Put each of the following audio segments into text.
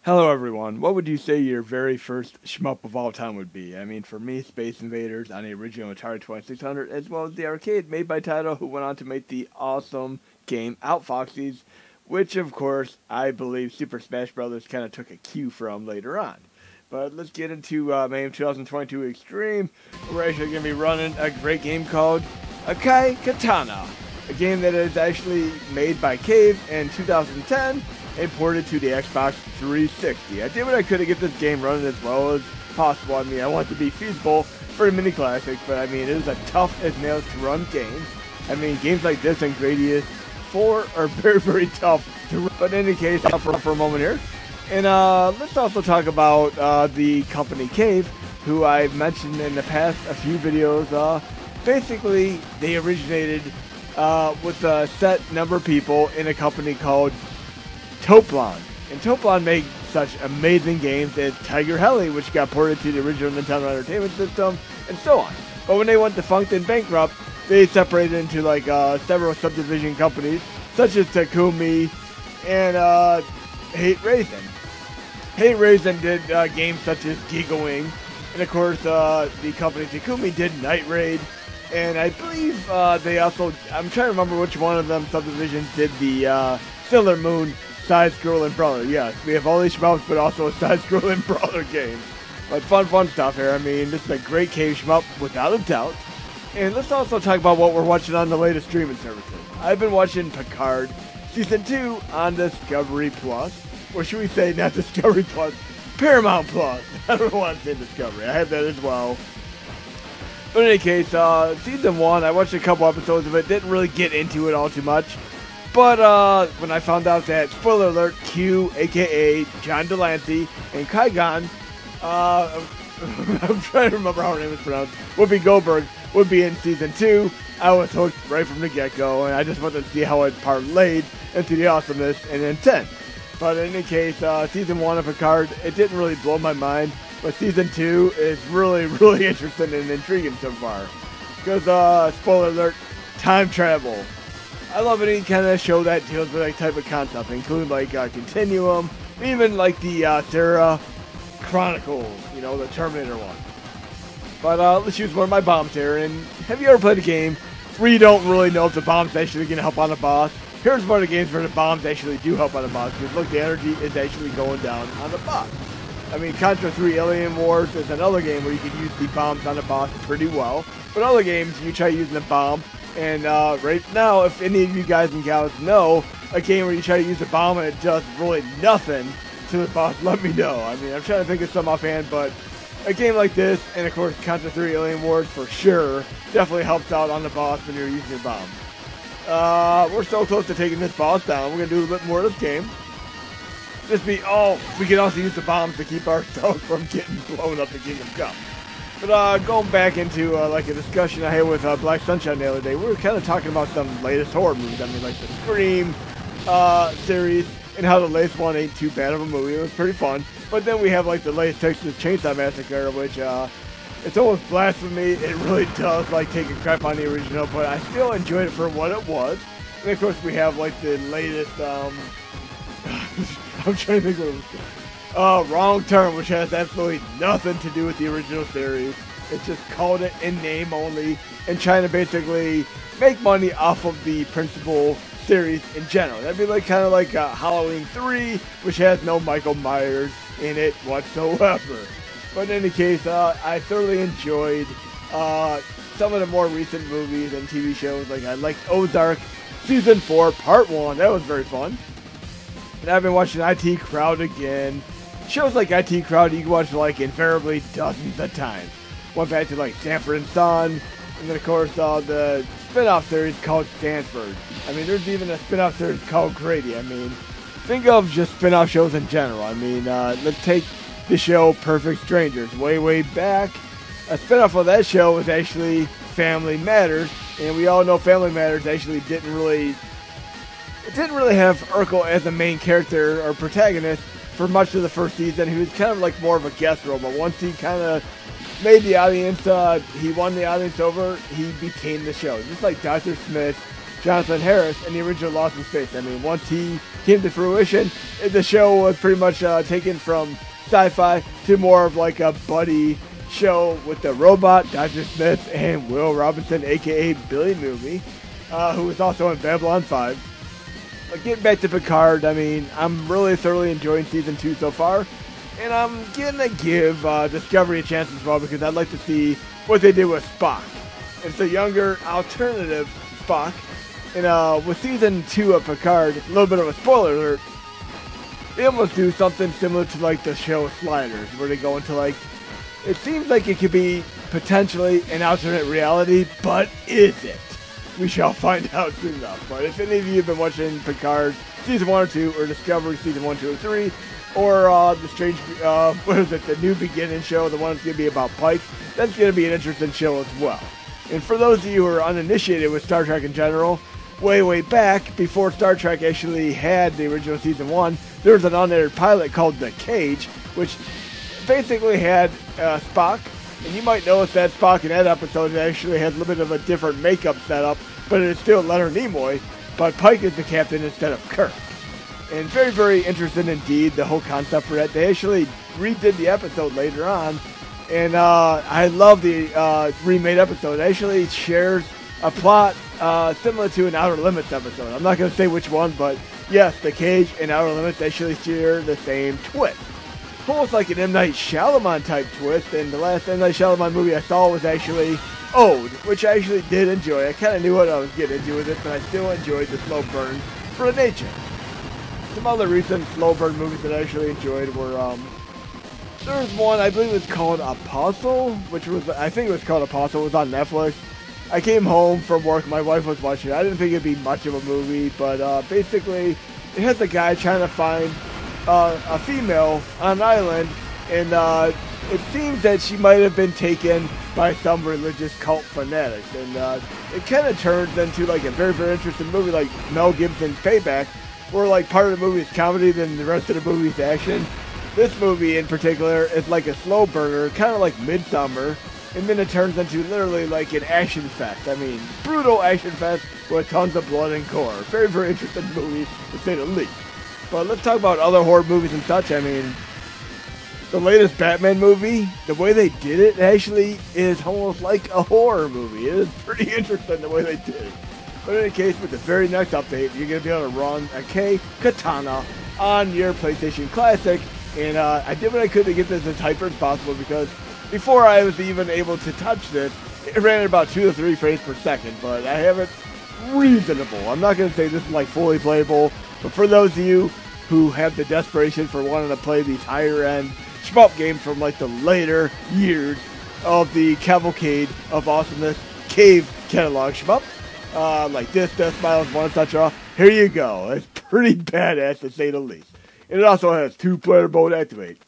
Hello everyone, what would you say your very first shmup of all time would be? I mean, for me, Space Invaders on the original Atari 2600, as well as the arcade made by Taito, who went on to make the awesome game Outfoxies, which of course, I believe Super Smash Bros. Kind of took a cue from later on. But let's get into MAME 2022 Xtreme. We're actually going to be running a great game called Akai Katana, a game that is actually made by Cave in 2010, and ported to the Xbox 360. I did what I could to get this game running as well as possible. I mean, I want it to be feasible for the mini classics, but I mean, it is a tough as nails to run game. I mean, games like this and Gradius 4 are very, very tough to run. But in any case, for a moment here. And let's also talk about the company Cave, who I've mentioned in the past a few videos. Basically, they originated with a set number of people in a company called Toplon. And Toplon made such amazing games as Tiger Heli, which got ported to the original Nintendo Entertainment System, and so on. But when they went defunct and bankrupt, they separated into like several subdivision companies, such as Takumi and Hate Raisin. Hate Raisin did games such as Giga Wing, and of course the company Takumi did Night Raid, and I believe they also, I'm trying to remember which one of them subdivisions did the Sailor Moon side-scrolling brawler. Yes, we have all these shmups, but also a side-scrolling brawler game. But fun stuff here. I mean, this is a great Cave Shmup, without a doubt. And let's also talk about what we're watching on the latest streaming services. I've been watching Picard Season 2 on Discovery Plus. Or should we say, not Discovery Plus, Paramount Plus. I don't want to say Discovery. I have that as well. But in any case, Season 1, I watched a couple episodes of it. Didn't really get into it all too much. But when I found out that, spoiler alert, Q, a.k.a. John Delancey, and Kaigon, I'm trying to remember how her name is pronounced, Whoopi Goldberg, would be in Season 2, I was hooked right from the get-go, and I just wanted to see how it parlayed into the awesomeness and intent. But in any case, Season 1 of Picard, it didn't really blow my mind, but Season 2 is really, really interesting and intriguing so far. Because, spoiler alert, time travel. I love any kind of show that deals with that type of concept, including like Continuum, even like the Sarah Chronicles, you know, the Terminator one. But let's use one of my bombs here. And have you ever played a game where you don't really know if the bomb's actually going to help on the boss? Here's one of the games where the bombs actually do help on the boss, because look, the energy is actually going down on the boss. I mean, Contra 3 Alien Wars is another game where you can use the bombs on the boss pretty well. But other games, you try using the bomb. And right now, if any of you guys and gals know a game where you try to use a bomb and it does really nothing to the boss, let me know. I mean, I'm trying to think of some offhand, but a game like this, and of course Contra 3 Alien Wars for sure, definitely helps out on the boss when you're using your bomb. We're so close to taking this boss down. We're going to do a little bit more of this game. We can also use the bombs to keep ourselves from getting blown up to Kingdom Come. But going back into like a discussion I had with Black Sunshine the other day, we were kind of talking about some latest horror movies. I mean, like the Scream series, and how the latest one ain't too bad of a movie. It was pretty fun. But then we have like the latest Texas Chainsaw Massacre, which it's almost blasphemy. It really does like take a crap on the original, but I still enjoyed it for what it was. And of course we have like the latest I'm trying to think what it was. Wrong Turn, which has absolutely nothing to do with the original series. It's just called it in name only, and trying to basically make money off of the principal series in general. That'd be like kind of like Halloween 3, which has no Michael Myers in it whatsoever. But in any case, I thoroughly enjoyed some of the more recent movies and TV shows. Like I liked Ozark Season 4 Part 1. That was very fun. And I've been watching IT Crowd again. Shows like IT Crowd you can watch like invariably dozens of times. Went back to like Sanford and Son, and then of course the spin-off series called Stanford. I mean, there's even a spin-off series called Grady. I mean, think of just spin-off shows in general. I mean, let's take the show Perfect Strangers. Way back, a spin-off of that show was actually Family Matters, and we all know Family Matters actually didn't really have Urkel as the main character or protagonist for much of the first season. He was kind of like more of a guest role, but once he kind of made the audience, he won the audience over, he became the show. Just like Dr. Smith Jonathan Harris in the original Lost in Space. I mean, once he came to fruition, the show was pretty much taken from sci-fi to more of like a buddy show with the robot, Dr. Smith, and Will Robinson, aka Billy Movie, who was also in Babylon 5. But getting back to Picard, I mean, I'm really thoroughly enjoying Season 2 so far, and I'm gonna give Discovery a chance as well because I'd like to see what they did with Spock. It's a younger, alternative Spock, and with Season 2 of Picard, a little bit of a spoiler alert, they almost do something similar to like the show Sliders, where they go into like, it seems like it could be potentially an alternate reality, but is it? We shall find out soon enough. But if any of you have been watching Picard Season 1 or 2, or Discovery Season 1, 2, or 3, or the strange, what is it, the New Beginning show, the one that's going to be about Pike, that's going to be an interesting show as well. And for those of you who are uninitiated with Star Trek in general, way back, before Star Trek actually had the original Season 1, there was an unaired pilot called The Cage, which basically had Spock, and you might notice that Spock in that episode actually has a little bit of a different makeup setup, but it is still Leonard Nimoy, but Pike is the captain instead of Kirk. And very interesting indeed, the whole concept for that. They actually redid the episode later on, and I love the remade episode. It actually shares a plot similar to an Outer Limits episode. I'm not going to say which one, but yes, The Cage and Outer Limits actually share the same twist. Almost like an M. Night Shyamalan type twist, and the last M. Night Shyamalan movie I saw was actually Ode, which I actually did enjoy. I kind of knew what I was getting into with it, but I still enjoyed the slow burn for the nature. Some other recent slow burn movies that I actually enjoyed were, there was one, I believe it was called Apostle, which was, I think it was called Apostle, it was on Netflix. I came home from work, my wife was watching it. I didn't think it'd be much of a movie, but basically, it has a guy trying to find a female on an island, and it seems that she might have been taken by some religious cult fanatics, and it kind of turns into like a very interesting movie like Mel Gibson's Payback, where like part of the movie is comedy, then the rest of the movie is action. This movie in particular is like a slow burner, kind of like Midsummer, and then it turns into literally like an action fest. I mean, brutal action fest with tons of blood and gore. Very interesting movie, to say the least. But let's talk about other horror movies and such. I mean, the latest Batman movie, the way they did it actually is almost like a horror movie. It is pretty interesting the way they did it. But in any case, with the very next update, you're going to be able to run Akai Katana on your PlayStation Classic. And I did what I could to get this as hyper as possible, because before I was even able to touch this, it ran at about 2 to 3 frames per second. But I have it reasonable. I'm not going to say this is like fully playable, but for those of you who have the desperation for wanting to play these higher end shmup games from like the later years of the cavalcade of awesomeness Cave catalog shmup, like this, Death Smiles, One, etc. Here you go. It's pretty badass to say the least. And it also has 2-player mode activate.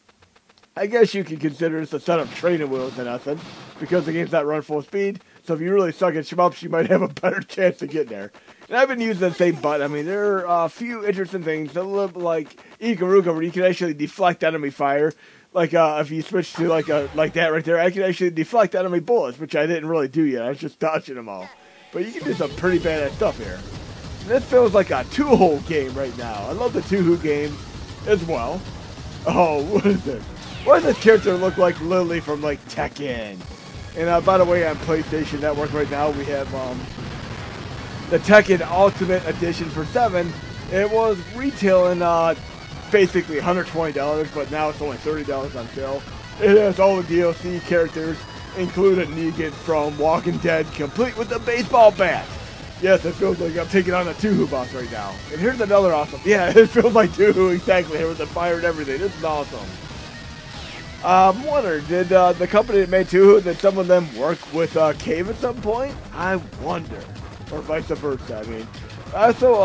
I guess you could consider this a set of training wheels in essence, because the game's not run full speed, so if you really suck at shmups, you might have a better chance to get there. And I've been using the same button. I mean, there are a few interesting things, a little bit like Ikaruga, where you can actually deflect enemy fire. Like, if you switch to like that right there, I can actually deflect enemy bullets, which I didn't really do yet. I was just dodging them all. But you can do some pretty badass stuff here. And this feels like a two-hole game right now. I love the two-hole games as well. Oh, what is this? Why does this character look like Lily from, like, Tekken? And, by the way, on PlayStation Network right now, we have, the Tekken Ultimate Edition for 7. It was retailing, basically $120, but now it's only $30 on sale. It has all the DLC characters, including Negan from Walking Dead, complete with a baseball bat. Yes, it feels like I'm taking on a Tuhu boss right now. And here's another awesome. Yeah, it feels like Tuhu, exactly. Here with the fire and everything. This is awesome. I'm wondering, did the company that made Tuhu, did some of them work with Cave at some point? I wonder. Or vice versa, I mean. So,